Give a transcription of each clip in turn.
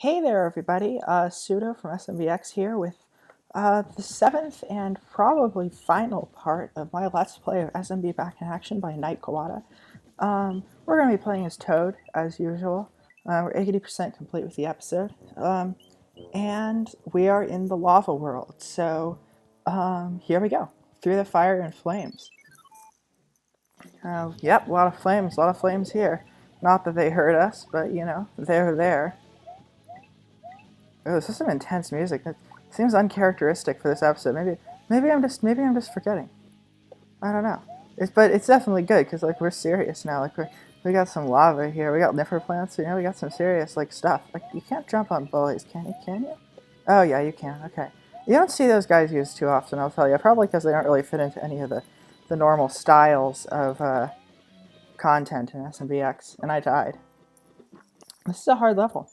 Hey there, everybody. Pseudo from SMBX here with the seventh and probably final part of my Let's Play of SMB Back in Action by Night Kawada. We're going to be playing as Toad, as usual. We're 80% complete with the episode. And we are in the lava world. So here we go. Through the fire and flames. Yep, a lot of flames here. Not that they hurt us, but you know, they're there. Oh, this is some intense music. It seems uncharacteristic for this episode. Maybe I'm just forgetting. I don't know. But it's definitely good because like we're serious now. Like we got some lava here. We got nipper plants. You know, we got some serious like stuff. Like you can't jump on bullies, can you? Can you? Oh yeah, you can. Okay. You don't see those guys used too often. I'll tell you. Probably because they don't really fit into any of the normal styles of content in SMBX. And I died. This is a hard level,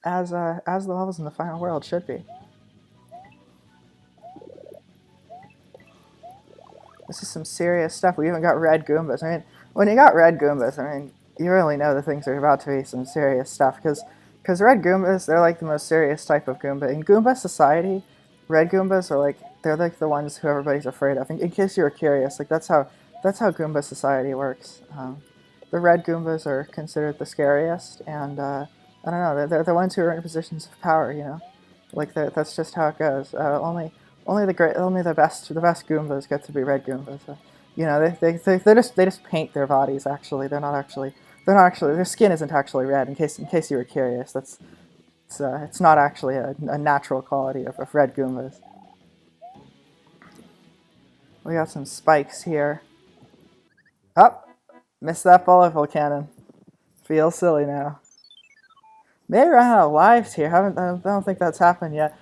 as the levels in the final world should be. This is some serious stuff. We even got red Goombas. I mean, when you got red Goombas, I mean, you really know the things are about to be some serious stuff. Because red Goombas, they're like the most serious type of Goomba. In Goomba society, red Goombas are like, they're like the ones who everybody's afraid of. In case you were curious, like that's how Goomba society works. The red Goombas are considered the scariest, and I don't know, they're the ones who are in positions of power, you know? Like, that's just how it goes. Only the best Goombas get to be red Goombas. You know, they just paint their bodies. Actually, they're not actually their skin isn't actually red. In case you were curious, it's not actually a natural quality of red Goombas. We got some spikes here. Oh, missed that bullet cannon. Feel silly now. Maybe ran out of lives here. I don't think that's happened yet.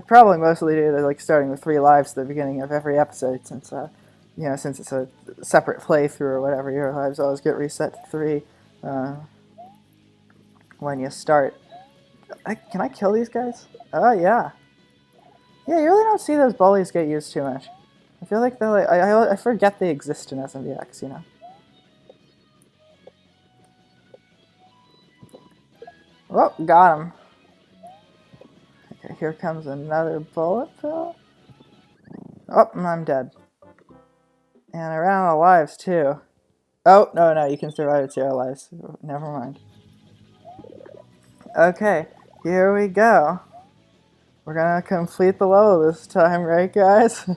Probably mostly due to like starting with 3 lives at the beginning of every episode, since you know, since it's a separate playthrough or whatever. Your lives always get reset to 3 when you start. Can I kill these guys? Oh yeah, yeah. You really don't see those bullies get used too much. I feel like they're like I forget they exist in SMBX. You know. Oh, got him. Okay, here comes another bullet bill. Oh, I'm dead. And I ran out of lives, too. Oh, no, you can survive at 0 lives. Never mind. Okay, here we go. We're gonna complete the level this time, right, guys?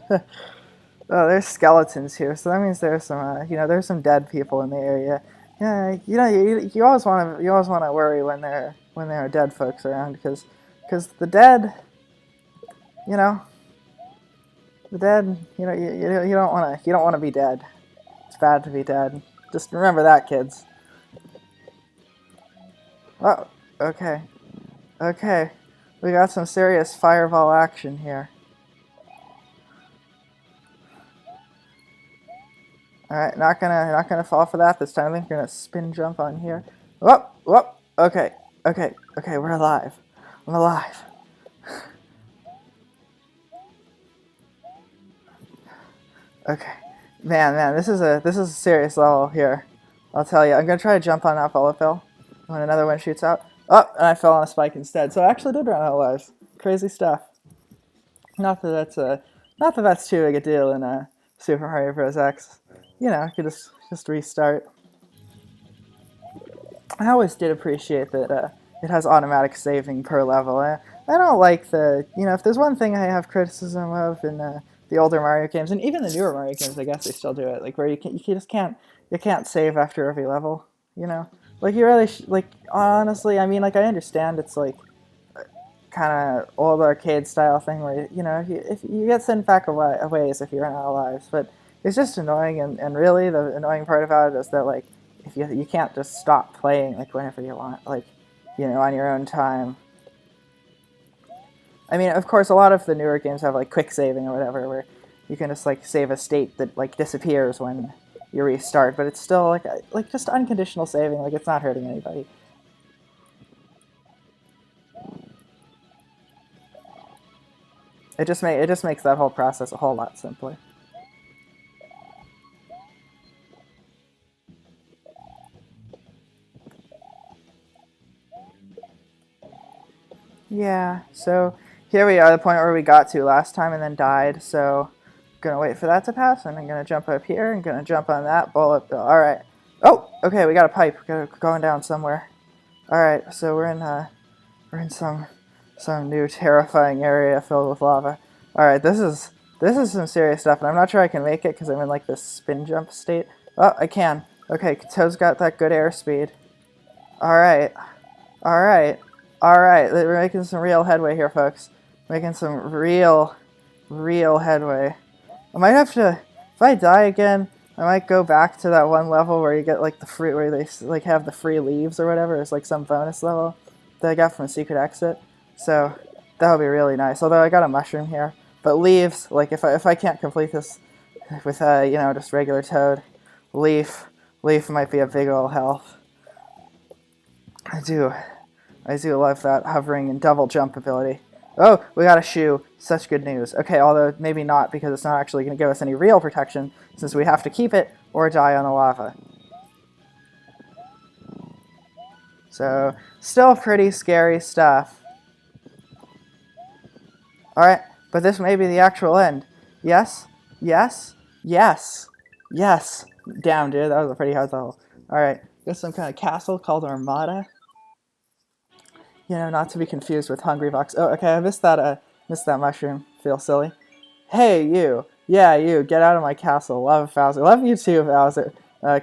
Oh, there's skeletons here, so that means there's some, you know, there's some dead people in the area. Yeah, you know, you always want to worry when there are dead folks around, because the dead, you know, you don't want to be dead. It's bad to be dead. Just remember that, kids. Oh, okay. Okay. We got some serious fireball action here. Alright, not gonna fall for that this time. I think we're gonna spin jump on here. Whoop, whoop. Okay, we're alive. I'm alive. Okay. Man, this is a serious level here. I'll tell you. I'm gonna try to jump on that bullet bill when another one shoots out. Oh, and I fell on a spike instead. So I actually did run out of lives. Crazy stuff. Not that that's too big a deal in Super Mario Bros. X. You know, you could just restart. I always did appreciate that it has automatic saving per level. I don't like if there's one thing I have criticism of in the older Mario games, and even the newer Mario games, I guess they still do it, like where you just can't save after every level. You know, like you really like honestly, I mean, like I understand it's like kind of old arcade style thing where you know if you get sent back a ways if you run out of lives, but it's just annoying, and really the annoying part about it is that like if you can't just stop playing like whenever you want, like you know, on your own time. I mean, of course, a lot of the newer games have like quick saving or whatever, where you can just like save a state that like disappears when you restart, but it's still like just unconditional saving, like it's not hurting anybody. It just makes that whole process a whole lot simpler. Yeah, so here we are, the point where we got to last time and then died, so I'm gonna wait for that to pass, and I'm gonna jump up here, and gonna jump on that bullet bill. Alright. Oh, okay, we got a pipe. We're going down somewhere. Alright, so we're in some new terrifying area filled with lava. Alright, this is some serious stuff, and I'm not sure I can make it because I'm in like this spin jump state. Oh, I can. Okay, Toad's got that good airspeed. Alright. Alright. Alright. We're making some real headway here, folks. Making some real headway. I might have to, if I die again, I might go back to that one level where you get like the free, where they like have the free leaves or whatever. It's like some bonus level that I got from a secret exit. So that would be really nice. Although I got a mushroom here. But leaves, like if I can't complete this with you know, just regular Toad, leaf might be a big ol' help. I do love that hovering and double jump ability. Oh, we got a shoe. Such good news. Okay, although maybe not because it's not actually going to give us any real protection since we have to keep it or die on the lava. So, still pretty scary stuff. Alright, but this may be the actual end. Yes, yes, yes, yes. Damn, dude, that was a pretty hard level. Alright, there's some kind of castle called Armada. You know, not to be confused with Hungry Box. Oh, okay, I missed that mushroom. Feel silly. Hey, you. Yeah, you. Get out of my castle. Love Bowser. Love you too, Bowser.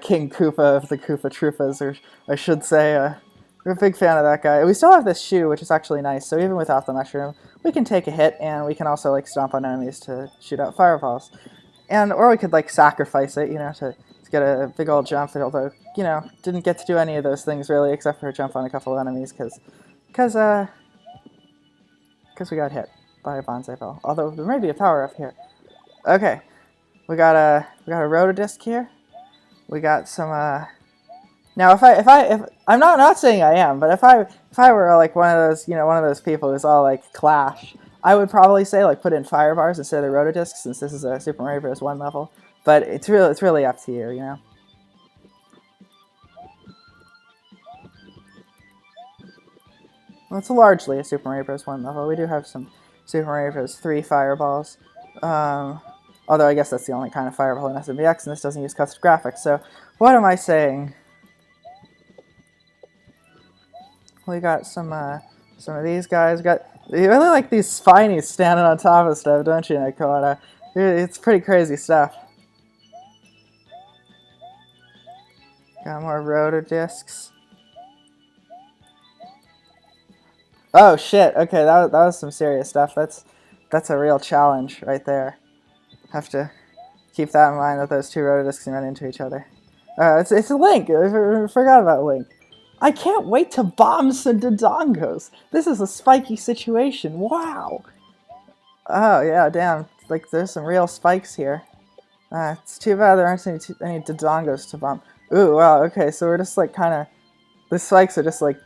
King Koopa of the Koopa Troopas, or I should say, we're a big fan of that guy. We still have this shoe, which is actually nice, so even without the mushroom, we can take a hit, and we can also, like, stomp on enemies to shoot out fireballs. Or we could, like, sacrifice it, you know, to get a big old jump, although, you know, didn't get to do any of those things, really, except for jump on a couple of enemies, because we got hit by a bonsai bell. Although there may be a power up here. Okay, we got a rotodisc here. We got some. Now, if I'm not saying I am, but if I were like one of those people who's all like Clash, I would probably say like put in fire bars instead of the rotodiscs since this is a Super Mario Bros. 1 level. But it's really up to you, you know. Well, it's largely a Super Mario Bros. 1 level. We do have some Super Mario Bros. 3 fireballs. Although I guess that's the only kind of fireball in SMBX, and this doesn't use custom graphics. So, what am I saying? We got some of these guys. You really like these spinies standing on top of stuff, don't you, Nakota? It's pretty crazy stuff. Got more rotodiscs. Oh shit! Okay, that was some serious stuff. That's a real challenge right there. Have to keep that in mind that those two rotodiscs can run into each other. It's a Link. I forgot about Link. I can't wait to bomb some Dodongos. This is a spiky situation. Wow. Oh yeah, damn. Like there's some real spikes here. It's too bad there aren't any Dodongos to bomb. Ooh, wow. Okay, so we're just like kind of. The spikes are just like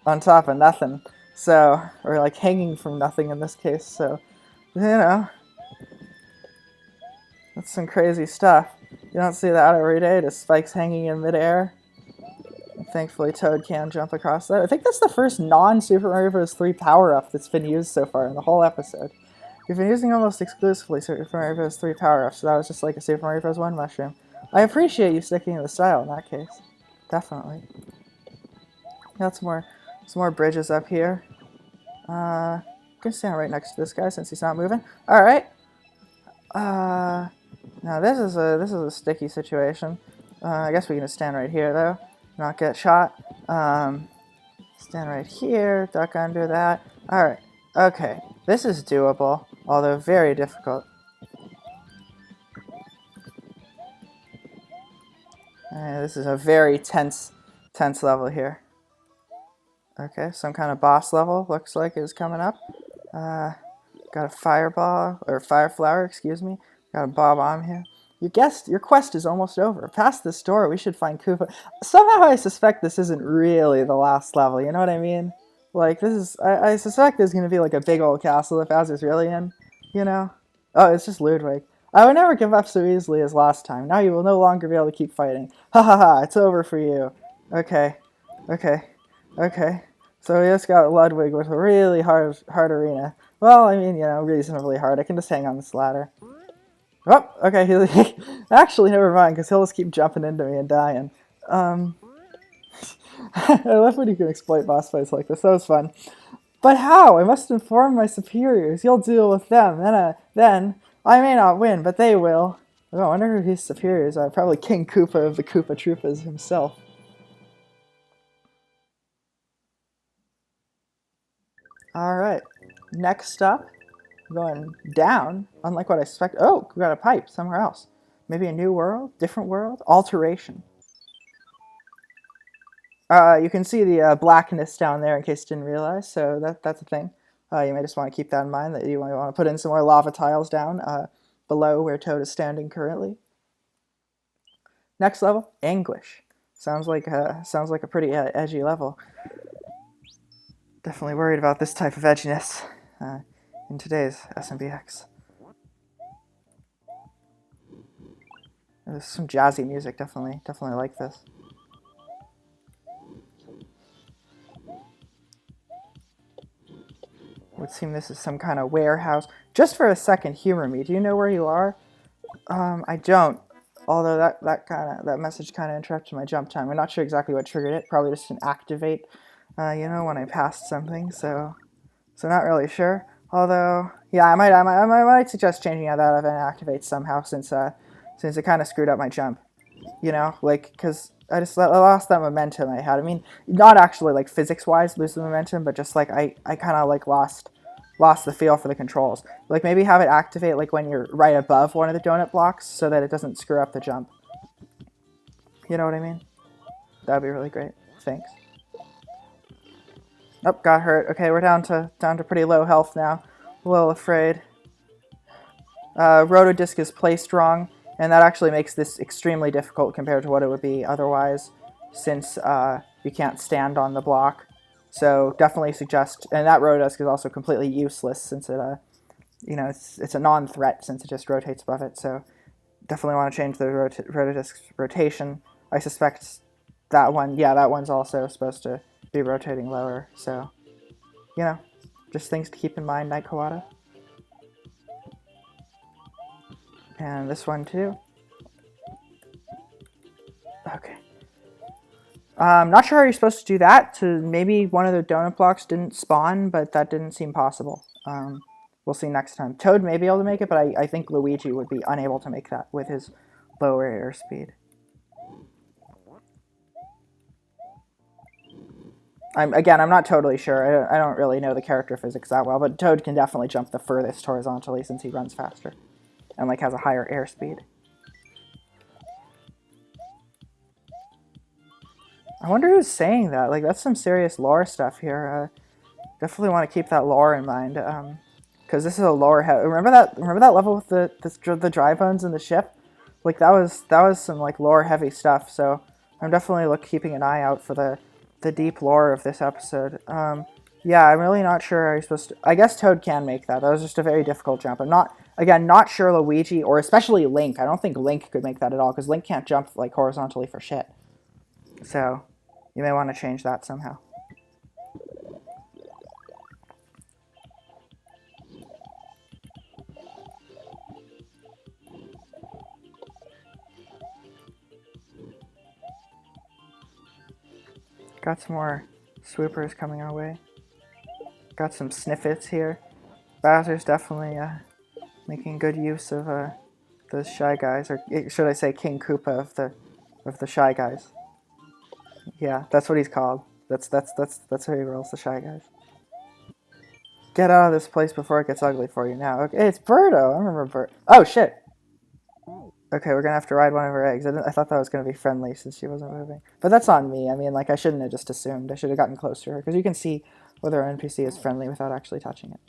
on top of nothing. So, or like hanging from nothing in this case, so, you know, that's some crazy stuff. You don't see that every day, just spikes hanging in midair. And thankfully Toad can jump across that. I think that's the first non-Super Mario Bros. 3 power-up that's been used so far in the whole episode. We've been using almost exclusively Super Mario Bros. 3 power-ups, so that was just like a Super Mario Bros. 1 mushroom. I appreciate you sticking to the style in that case. Definitely. Got some more bridges up here. I'm gonna stand right next to this guy since he's not moving. All right. Now this is a sticky situation. I guess we can just stand right here though, not get shot. Stand right here, duck under that. All right. Okay. This is doable, although very difficult. This is a very tense level here. Okay, some kind of boss level looks like is coming up. Got a fireball, or fire flower, excuse me. Got a bob-omb here. Your quest is almost over. Past this door, we should find Koopa. Somehow I suspect this isn't really the last level, you know what I mean? Like, this is, I suspect there's gonna be like a big old castle that Bowser's really in, you know? Oh, it's just Ludwig. I would never give up so easily as last time. Now you will no longer be able to keep fighting. Ha ha ha, it's over for you. Okay. So we just got Ludwig with a really hard arena. Well, I mean, reasonably hard. I can just hang on this ladder. Oh, okay. Actually, never mind, because he'll just keep jumping into me and dying. I love when you can exploit boss fights like this. That was fun. But how? I must inform my superiors. You'll deal with them. Then I may not win, but they will. Oh, I wonder who his superiors are. Probably King Koopa of the Koopa Troopas himself. Alright. Next up, going down, unlike what I expected. Oh, we got a pipe somewhere else. Maybe a new world? Different world? Alteration. You can see the blackness down there in case you didn't realize, so that's a thing. You may just want to keep that in mind, that you want to put in some more lava tiles down below where Toad is standing currently. Next level, English. Sounds like a pretty edgy level. Definitely worried about this type of edginess in today's SMBX. There's some jazzy music, definitely like this. Would seem this is some kind of warehouse. Just for a second, humor me. Do you know where you are? I don't. Although that message kind of interrupted my jump time. I'm not sure exactly what triggered it. Probably just an activate. When I passed something. So not really sure. Although, yeah, I might suggest changing out that event activate somehow, since it kind of screwed up my jump. Because I lost that momentum I had. I mean, not actually like physics-wise lose the momentum, but just like I kind of like lost the feel for the controls. Like maybe have it activate like when you're right above one of the donut blocks, so that it doesn't screw up the jump. You know what I mean? That'd be really great. Thanks. Oh, got hurt. Okay, we're down to pretty low health now. A little afraid. Rotodisc is placed wrong, and that actually makes this extremely difficult compared to what it would be otherwise, since you can't stand on the block. So definitely suggest, and that Rotodisc is also completely useless since it, it's a non-threat since it just rotates above it. So definitely want to change the Rotodisc's rotation. I suspect that one, that one's also supposed to be rotating lower. So, just things to keep in mind, Night Kawada. And this one too. Okay. I'm not sure how you're supposed to do that. Maybe one of the donut blocks didn't spawn, but that didn't seem possible. We'll see next time. Toad may be able to make it, but I think Luigi would be unable to make that with his lower airspeed. I'm not totally sure. I don't really know the character physics that well, but Toad can definitely jump the furthest horizontally since he runs faster and has a higher airspeed. I wonder who's saying that. That's some serious lore stuff here. Definitely want to keep that lore in mind, because this is a lore. Remember that level with the dry bones in the ship? That was some lore heavy stuff. So I'm definitely keeping an eye out for the deep lore of this episode. Yeah, I'm really not sure how you're supposed to. I guess Toad can make that. That was just a very difficult jump. I'm not sure Luigi, or especially Link. I don't think Link could make that at all, because Link can't jump horizontally for shit. So you may want to change that somehow. Got some more swoopers coming our way. Got some sniffits here. Bowser's definitely making good use of those Shy Guys, or should I say King Koopa of the Shy Guys. Yeah, that's what he's called. That's how he rolls, the Shy Guys. Get out of this place before it gets ugly for you now. Okay, it's Birdo. I remember Birdo. Oh shit. Okay, we're gonna have to ride one of her eggs. I thought that was gonna be friendly since she wasn't moving. But that's on me. I mean, I shouldn't have just assumed. I should have gotten close to her, because you can see whether an NPC is friendly without actually touching it.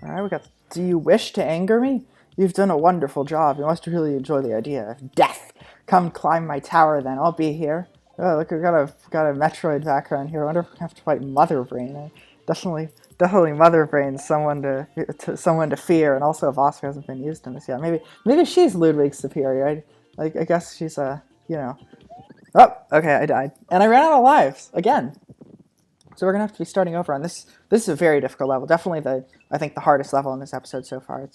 Alright, we got... Do you wish to anger me? You've done a wonderful job. You must really enjoy the idea of death. Come climb my tower then. I'll be here. Oh, look, we got a Metroid background here. I wonder if we have to fight Mother Brain. Definitely Mother Brain's someone to fear, and also if Oscar hasn't been used in this yet. Maybe she's Ludwig's superior. I guess she's you know. Oh, okay, I died. And I ran out of lives again. So we're gonna have to be starting over on this. This is a very difficult level. Definitely I think the hardest level in this episode so far.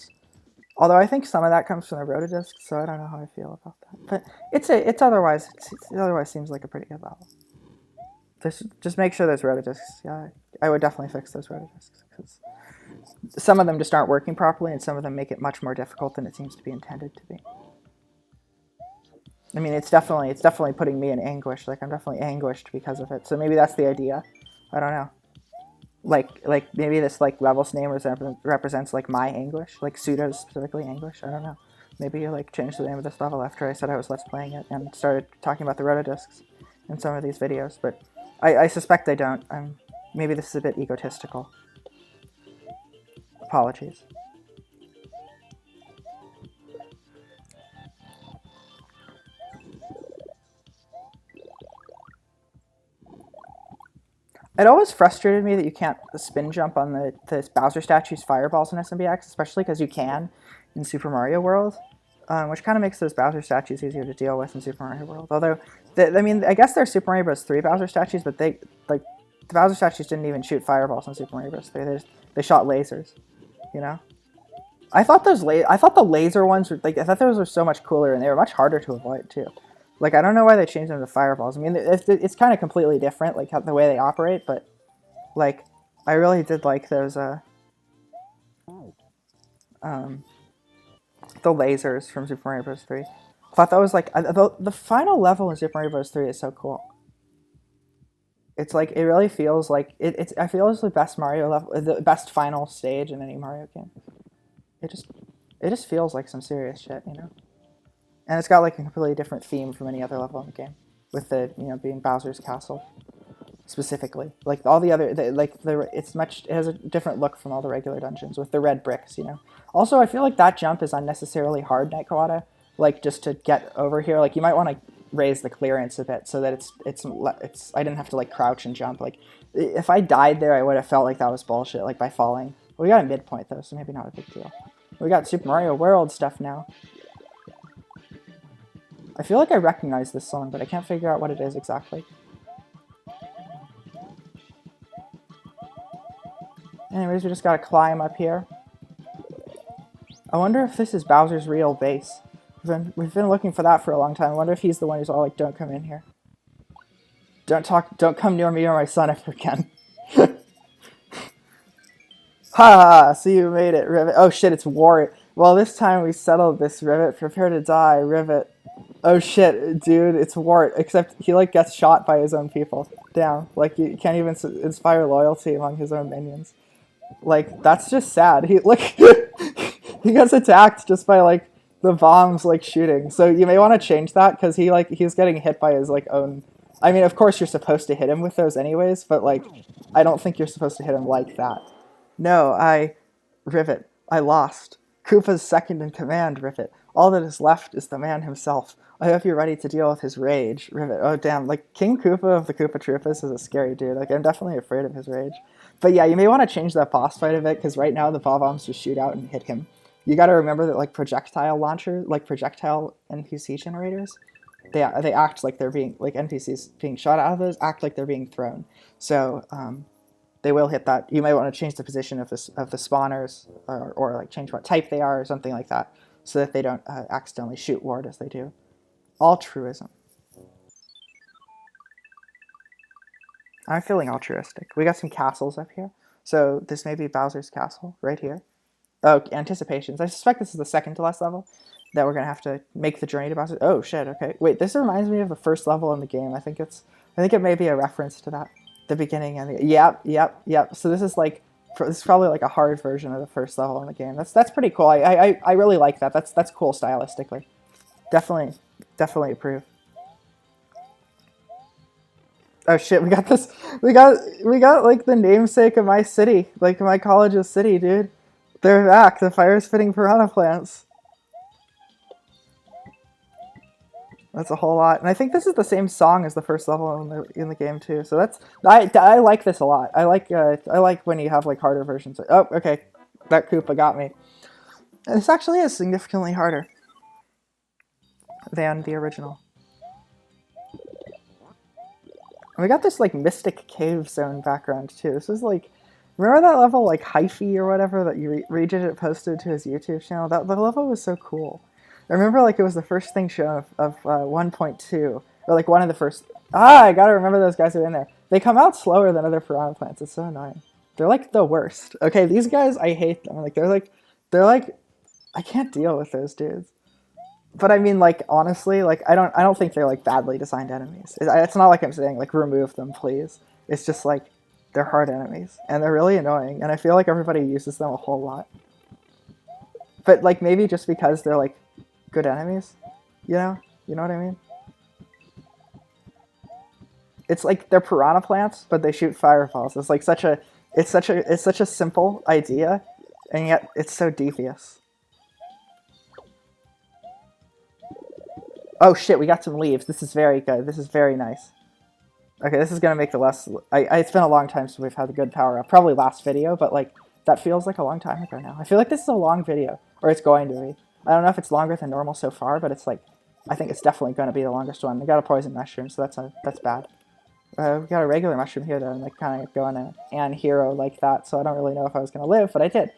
Although I think some of that comes from the rotodisc, so I don't know how I feel about that. But it otherwise seems like a pretty good level. Just make sure there's rotodiscs. Yeah, I would definitely fix those rotodiscs because some of them just aren't working properly, and some of them make it much more difficult than it seems to be intended to be. I mean, it's definitely putting me in anguish. Like I'm definitely anguished because of it. So maybe that's the idea. I don't know. Like maybe this like level's name represents like my anguish, like Pseudo's specifically anguish. I don't know. Maybe you like changed the name of this level after I said I was let's playing it and started talking about the rotodiscs in some of these videos, but I suspect they don't. Maybe this is a bit egotistical. Apologies. It always frustrated me that you can't spin jump on the Bowser statue's fireballs in SMBX, especially because you can in Super Mario World, which kind of makes those Bowser statues easier to deal with in Super Mario World. Although, I mean, I guess they're Super Mario Bros. 3 Bowser statues, but the Bowser statues didn't even shoot fireballs in Super Mario Bros. 3. They shot lasers, you know? I thought the laser ones were, like, I thought those were so much cooler, and they were much harder to avoid, too. Like, I don't know why they changed them to fireballs. I mean, it's kind of completely different, like, the way they operate, but, like, I really did like those, the lasers from Super Mario Bros. 3. I thought that was, like, the final level in Super Mario Bros. 3 is so cool. It's, like, it really feels like, I feel it's the best Mario level, the best final stage in any Mario game. It just feels like some serious shit, you know? And it's got like a completely different theme from any other level in the game, with the being Bowser's castle, specifically. Like all the other, it has a different look from all the regular dungeons with the red bricks, you know. Also, I feel like that jump is unnecessarily hard, Nightcoata. Like just to get over here, like you might want to raise the clearance a bit so that it's I didn't have to like crouch and jump. Like if I died there, I would have felt like that was bullshit, like by falling. Well, we got a midpoint though, so maybe not a big deal. We got Super Mario World stuff now. I feel like I recognize this song, but I can't figure out what it is exactly. Anyways, we just gotta climb up here. I wonder if this is Bowser's real base. We've been looking for that for a long time. I wonder if he's the one who's all like, don't come in here. Don't come near me or my son ever again. Ha! So you made it, Rivet. Oh shit, it's War. Well, this time we settled this, Rivet. Prepare to die, Rivet. Oh shit, dude, it's Wart. Except he like gets shot by his own people. Damn, like you can't even inspire loyalty among his own minions. Like that's just sad. He look, he gets attacked just by like the bombs like shooting. So you may want to change that because he's getting hit by his like own. I mean, of course you're supposed to hit him with those anyways, but like I don't think you're supposed to hit him like that. No, Rivet. I lost. Koopa's second in command, Rivet. All that is left is the man himself. I hope you're ready to deal with his rage, Rivet. Oh, damn. Like, King Koopa of the Koopa Troopas is a scary dude. Like, I'm definitely afraid of his rage. But yeah, you may want to change that boss fight a bit, because right now the bombs just shoot out and hit him. You gotta remember that, like, projectile NPC generators, they act like they're being, like, NPCs being shot out of those act like they're being thrown. So, they will hit that. You might want to change the position of the spawners, or like change what type they are, or something like that, so that they don't accidentally shoot Ward as they do. Altruism. I'm feeling altruistic. We got some castles up here, so this may be Bowser's castle right here. Oh, anticipations. I suspect this is the second to last level that we're gonna have to make the journey to Bowser. Oh shit. Okay. Wait. This reminds me of the first level in the game. I think it may be a reference to that. The beginning and yep. So this is probably like a hard version of the first level in the game. That's pretty cool. I really like that. That's cool stylistically. Definitely approve. Oh shit, we got this. We got like the namesake of my city, like my college's city, dude. They're back. The fire-spitting piranha plants. That's a whole lot, and I think this is the same song as the first level in the game too. So I like this a lot. I like when you have like harder versions. Oh, okay, that Koopa got me. And this actually is significantly harder than the original. And we got this like mystic cave zone background too. This is like, remember that level like Hyphy or whatever that you Regent posted to his YouTube channel? That the level was so cool. I remember like it was the first thing shown of 1.2 or like one of the first. I gotta remember those guys are in there. They come out slower than other piranha plants. It's so annoying. They're like the worst. Okay, these guys I hate them. Like they're like I can't deal with those dudes. But I mean, like honestly, like I don't think they're like badly designed enemies. It's not like I'm saying like remove them, please. It's just like they're hard enemies and they're really annoying, and I feel like everybody uses them a whole lot. But like maybe just because they're like good enemies, you know what I mean? It's like they're piranha plants, but they shoot fireballs. It's like such a simple idea, and yet it's so devious. Oh shit, we got some leaves. This is very good. This is very nice. Okay, this is gonna make the less. It's been a long time since we've had a good power up. Probably last video, but like that feels like a long time ago now. I feel like this is a long video, or it's going to be. I don't know if it's longer than normal so far, but it's like I think it's definitely going to be the longest one. We got a poison mushroom, so that's bad. We got a regular mushroom here though, and like kind of going an hero like that. So I don't really know if I was gonna live, but I did.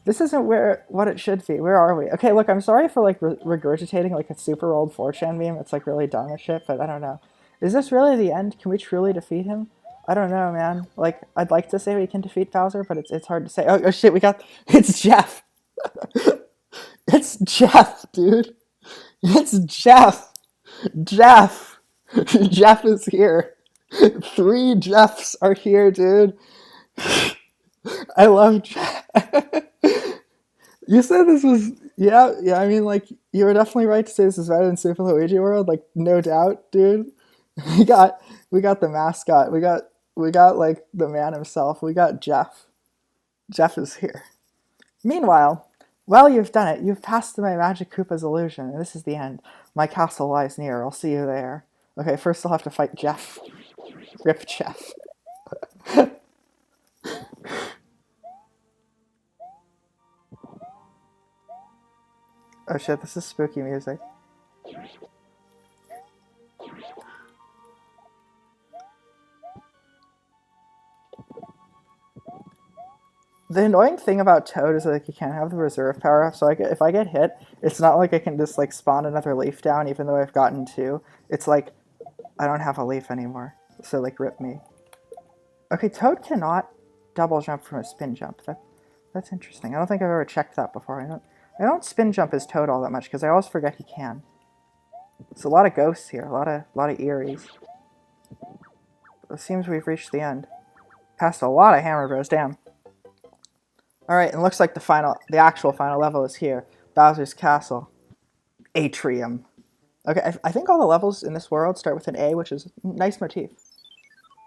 This isn't what it should be. Where are we? Okay, look, I'm sorry for like regurgitating like a super old 4chan meme. It's like really dumb and shit, but I don't know. Is this really the end? Can we truly defeat him? I don't know, man. Like, I'd like to say we can defeat Bowser, but it's hard to say. Oh shit, it's Jeff. It's Jeff, dude. It's Jeff. Jeff. Jeff is here. 3 Jeffs are here, dude. I love Jeff. You said this was, yeah, I mean, like, you were definitely right to say this is better than Super Luigi World, like, no doubt, dude. We got the mascot. We got like the man himself. We got Jeff. Jeff is here. Meanwhile, well, you've done it. You've passed my Magic Koopa's illusion, and this is the end. My castle lies near. I'll see you there. Okay, first I'll have to fight Jeff. Rip Jeff. Oh shit, this is spooky music. The annoying thing about Toad is that like, you can't have the reserve power up, so if I get hit, it's not like I can just like spawn another leaf down even though I've gotten 2. It's like, I don't have a leaf anymore, so like rip me. Okay, Toad cannot double jump from a spin jump. That's interesting. I don't think I've ever checked that before. I don't spin jump as Toad all that much because I always forget he can. It's a lot of ghosts here, a lot of eerie's. It seems we've reached the end. Passed a lot of Hammer Bros, damn. Alright, and looks like the actual final level is here. Bowser's Castle. Atrium. Okay, I think all the levels in this world start with an A, which is a nice motif.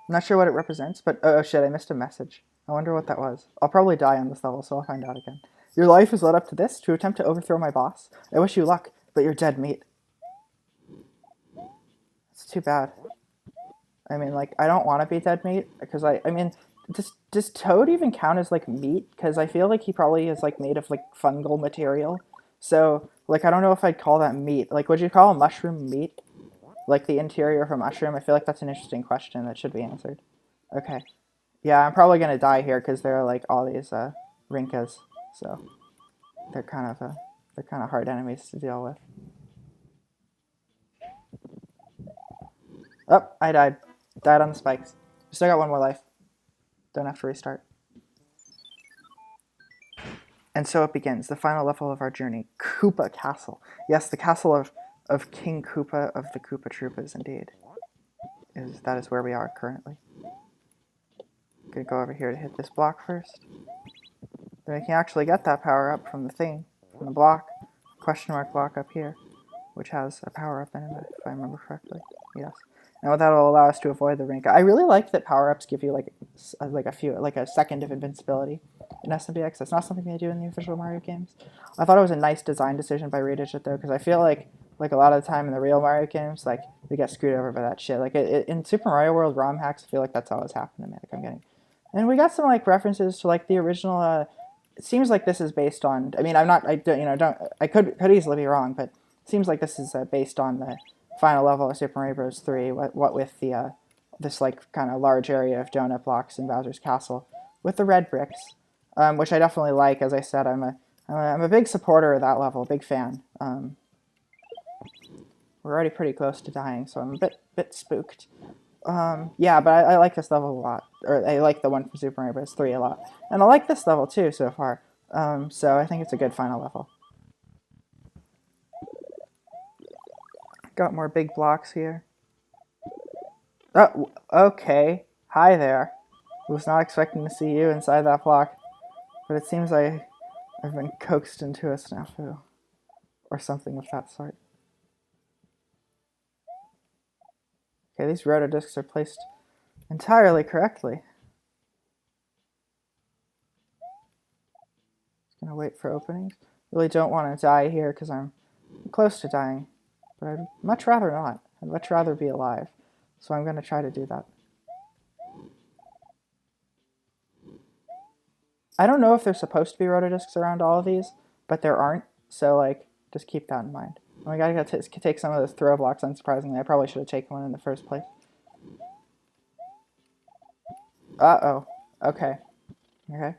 I'm not sure what it represents, but oh shit, I missed a message. I wonder what that was. I'll probably die on this level, so I'll find out again. Your life is led up to this, to attempt to overthrow my boss. I wish you luck, but you're dead meat. It's too bad. I mean, like, I don't want to be dead meat, because I mean... Does Toad even count as, like, meat? Because I feel like he probably is, like, made of, like, fungal material. So, like, I don't know if I'd call that meat. Like, would you call a mushroom meat? Like, the interior of a mushroom? I feel like that's an interesting question that should be answered. Okay. Yeah, I'm probably gonna die here, because there are, like, all these, Rinkas. So, they're kind of hard enemies to deal with. Oh, I died. Died on the spikes. Still got 1 more life. Don't have to restart. And so it begins, the final level of our journey, Koopa Castle. Yes, the castle of King Koopa of the Koopa Troopas, indeed. That is where we are currently. Gonna go over here to hit this block first. Then we can actually get that power up from the thing, from the block, question mark block up here, which has a power up in it, if I remember correctly. Yes. And that will allow us to avoid the Rinka. I really like that power-ups give you like a second of invincibility in SMBX. That's not something they do in the official Mario games. I thought it was a nice design decision by Redigit though, because I feel like a lot of the time in the real Mario games, like they get screwed over by that shit. Like in Super Mario World ROM hacks, I feel like that's always happened to me. Like I'm getting, and we got some like references to like the original. It seems like this is based on. I mean, I'm not. I could easily be wrong, but it seems like this is based on the final level of Super Mario Bros. 3, what with the this like kind of large area of donut blocks in Bowser's Castle with the red bricks, which I definitely like. As I said, I'm a big supporter of that level, big fan. We're already pretty close to dying, so I'm a bit spooked. Yeah, but I like this level a lot, or I like the one from Super Mario Bros. 3 a lot, and I like this level too so far. So I think it's a good final level. Got more big blocks here. Oh, okay. Hi there. Was not expecting to see you inside that block, but it seems I've been coaxed into a snafu, or something of that sort. Okay, these rotodiscs are placed entirely correctly. Just gonna wait for openings. Really don't want to die here because I'm close to dying, but I'd much rather not. I'd much rather be alive, so I'm gonna try to do that. I don't know if there's supposed to be rotodiscs around all of these, but there aren't, so like, just keep that in mind. Oh, I gotta take some of those throw blocks, unsurprisingly. I probably should have taken one in the first place. Uh-oh. Okay. Okay.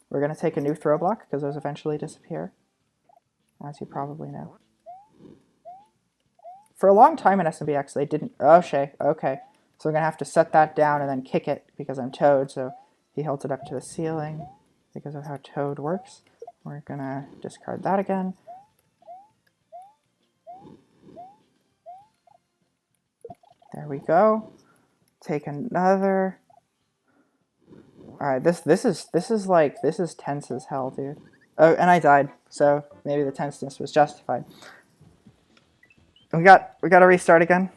We're gonna take a new throw block, because those eventually disappear, as you probably know. For a long time in SMBX, they didn't... Oh, Shay. Okay. So we're gonna have to set that down and then kick it, because I'm Toad, so he held it up to the ceiling, because of how Toad works. We're gonna discard that again. There we go. Take another. All right, this is tense as hell, dude. Oh, and I died, so maybe the tenseness was justified. We got to restart again.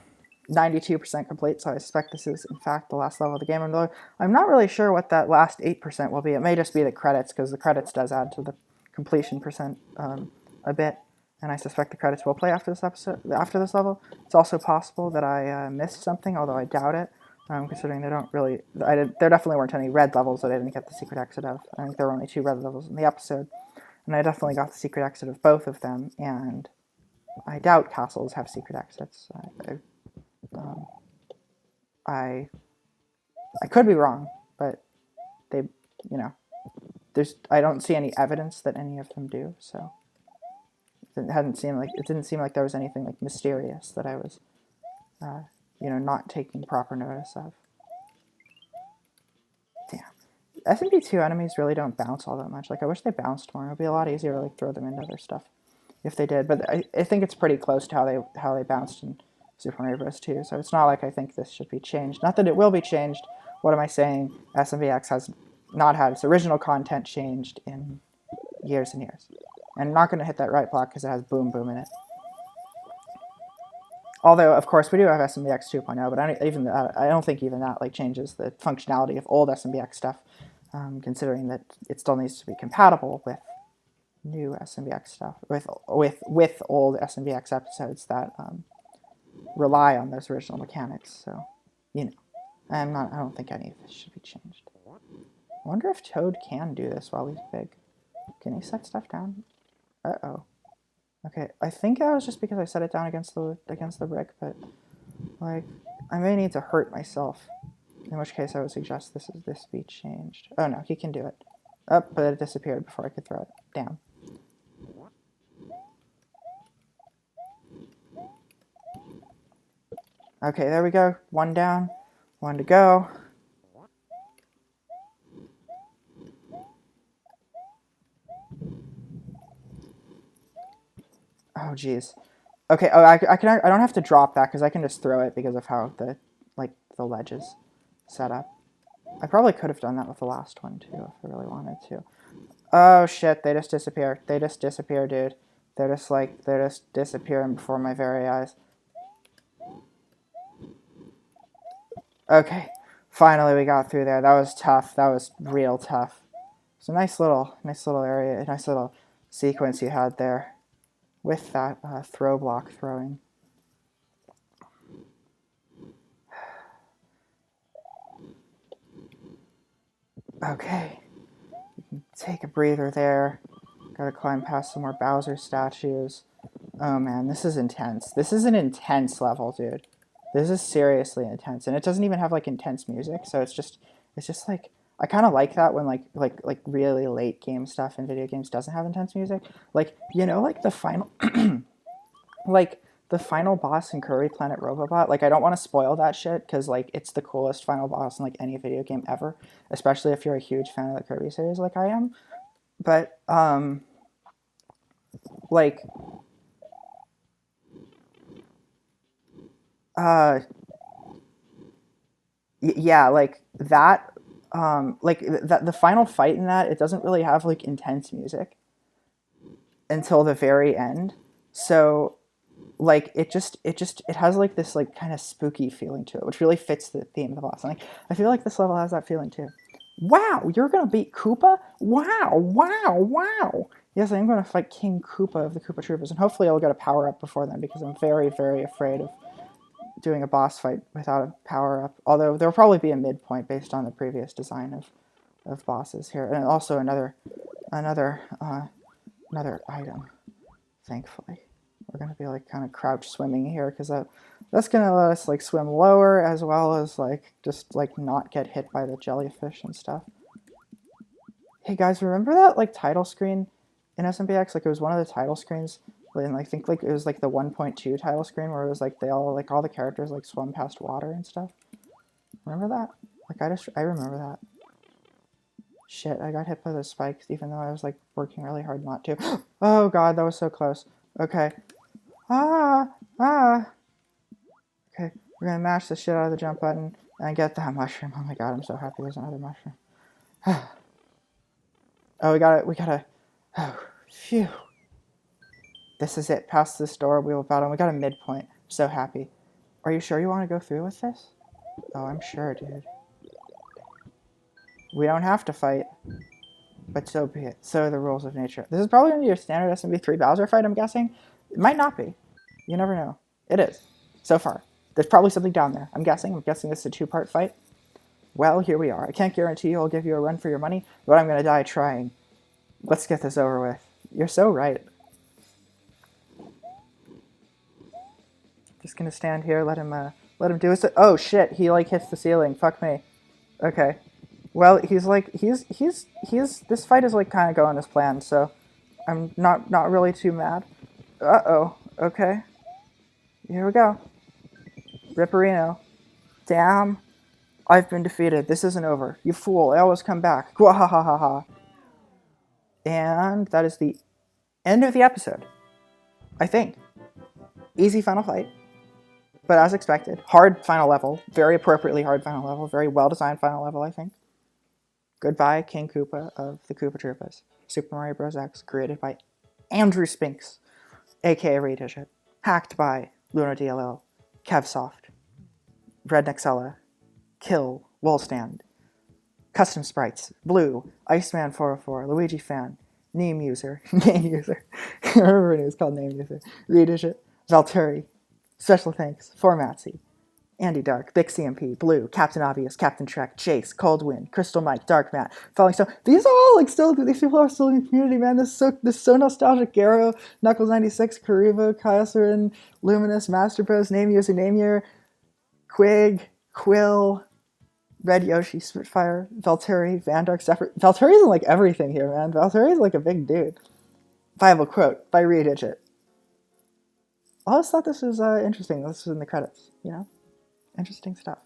92% complete, so I suspect this is in fact the last level of the game. I'm not really sure what that last 8% will be. It may just be the credits, because the credits does add to the completion percent a bit. And I suspect the credits will play after this level. It's also possible that I missed something, although I doubt it, considering they don't really... there definitely weren't any red levels that I didn't get the secret exit of. I think there were only 2 red levels in the episode, and I definitely got the secret exit of both of them, and I doubt castles have secret exits. I could be wrong, but they, you know, I don't see any evidence that any of them do, so... It didn't seem like there was anything like mysterious that I was, not taking proper notice of. Damn, SMB2 enemies really don't bounce all that much. Like, I wish they bounced more. It would be a lot easier to like throw them into other stuff if they did. But I think it's pretty close to how they bounced in Super Mario Bros. 2. So it's not like I think this should be changed. Not that it will be changed. What am I saying? SMBX has not had its original content changed in years and years. And I'm not going to hit that right block because it has Boom Boom in it. Although, of course, we do have SMBX 2.0, but I don't think even that like changes the functionality of old SMBX stuff, considering that it still needs to be compatible with new SMBX stuff, with old SMBX episodes that rely on those original mechanics. So, I don't think any of this should be changed. I wonder if Toad can do this while he's big. Can he set stuff down? Uh-oh. Okay, I think that was just because I set it down against the brick, but, like, I may need to hurt myself. In which case I would suggest this be changed. Oh no, he can do it. Oh, but it disappeared before I could throw it down. Okay, there we go. 1 down, 1 to go. Oh, jeez. Okay, I don't have to drop that because I can just throw it because of how the ledge is set up. I probably could have done that with the last one too if I really wanted to. Oh shit, they just disappear. They just disappear, dude. They're just disappearing before my very eyes. Okay, finally we got through there. That was tough. That was real tough. It's a nice little area, a nice little sequence you had there with that throw block throwing. Okay, you can take a breather there. Gotta climb past some more Bowser statues. Oh man, this is intense. This is an intense level, dude. This is seriously intense, and it doesn't even have like intense music, so it's just like I kind of like that when like really late game stuff in video games doesn't have intense music. Like like the final like the final boss in Curry Planet Robobot. Like I don't want to spoil that shit because like it's the coolest final boss in like any video game ever, especially if you're a huge fan of the Kirby series like I am. But like uh yeah, like that like that the final fight in that, it doesn't really have like intense music until the very end. So like it has like this like kind of spooky feeling to it, which really fits the theme of the boss. And like I feel like this level has that feeling too. Wow, you're gonna beat Koopa? Wow, wow, wow. Yes, I am gonna fight King Koopa of the Koopa Troopers, and hopefully I'll get a power up before then because I'm very, very afraid of doing a boss fight without a power up. Although there'll probably be a midpoint based on the previous design of bosses here, and also another item. Thankfully, we're gonna be like kind of crouch swimming here because that's gonna let us like swim lower as well as like just like not get hit by the jellyfish and stuff. Hey guys, remember that like title screen in SMBX? Like it was one of the title screens, and I think like it was like the 1.2 title screen where it was like they all the characters like swum past water and stuff. Remember that? Like I remember that. Shit, I got hit by the spikes even though I was like working really hard not to. Oh god, that was so close. Okay. Ah! Okay, we're gonna mash the shit out of the jump button and get that mushroom. Oh my god, I'm so happy there's another mushroom. Oh, we gotta, oh, phew. This is it, past this door, we will battle, we got a midpoint. I'm so happy. Are you sure you want to go through with this? Oh, I'm sure, dude. We don't have to fight, but so be it. So are the rules of nature. This is probably going to be your standard SMB3 Bowser fight, I'm guessing. It might not be. You never know. It is, so far. There's probably something down there. I'm guessing this is a two-part fight. Well, here we are. I can't guarantee you I'll give you a run for your money, but I'm going to die trying. Let's get this over with. You're so right. Just going to stand here, let him do his... Oh, shit, he, like, hits the ceiling. Fuck me. Okay. Well, he's, this fight is, like, kind of going as planned, so I'm not really too mad. Uh-oh. Okay. Here we go. Ripperino. Damn. I've been defeated. This isn't over. You fool. I always come back. Gwahahaha. And that is the end of the episode. I think. Easy final fight. But as expected. Hard final level. Very appropriately hard final level. Very well-designed final level, I think. Goodbye, King Koopa of the Koopa Troopas. Super Mario Bros. X, created by Andrew Spinks, aka Redigit. Hacked by Lunar DLL, Kevsoft, Rednexella, Kill, Woolstand, Custom Sprites, Blue, Iceman 404, Luigi Fan, Name User, Name User, I remember when it was called Name User, Redigit, Valtteri, Special Thanks, Formatsy, Andy Dark, Big CMP, Blue, Captain Obvious, Captain Trek, Chase, Cold Wind, Crystal Mike, Dark Matt, Falling Stone. These are all like these people are still in the community, man. This is so nostalgic. Garo, Knuckles 96, Karuva, Kaiserin, Luminous, Master Bros, Name User, Name Year, Quig, Quill, Red Yoshi, Spitfire, Valtteri, Vandark, separate. Valtteri's in like everything here, man. Valtteri's like a big dude. Viable quote by Redigit. I always thought this was interesting. This was in the credits, you know? Interesting stuff.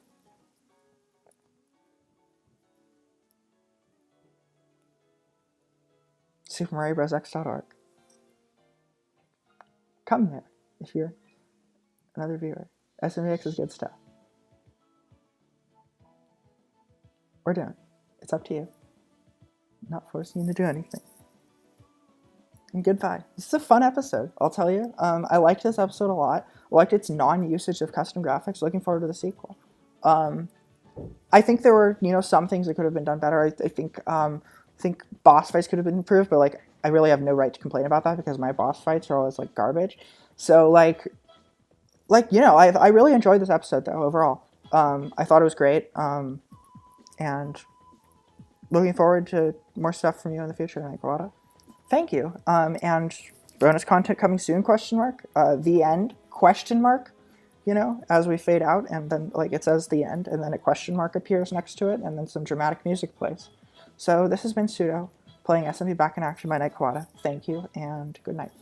SuperMarioBrosX.org. Come there if you're another viewer. SMBX is good stuff. Or don't. It's up to you. I'm not forcing you to do anything. And goodbye. This is a fun episode, I'll tell you. I liked this episode a lot. I liked its non-usage of custom graphics. Looking forward to the sequel. I think there were, some things that could have been done better. I think boss fights could have been improved, but like I really have no right to complain about that because my boss fights are always like garbage. So I really enjoyed this episode though overall. I thought it was great. And looking forward to more stuff from you in the future, Nicolata. Thank you. And bonus content coming soon, ? The end, ? you know, as we fade out, and then like it says the end, and then a question mark appears next to it, and then some dramatic music plays. So this has been Pseudo, playing SMB Back in Action by Night Kawada. Thank you, and good night.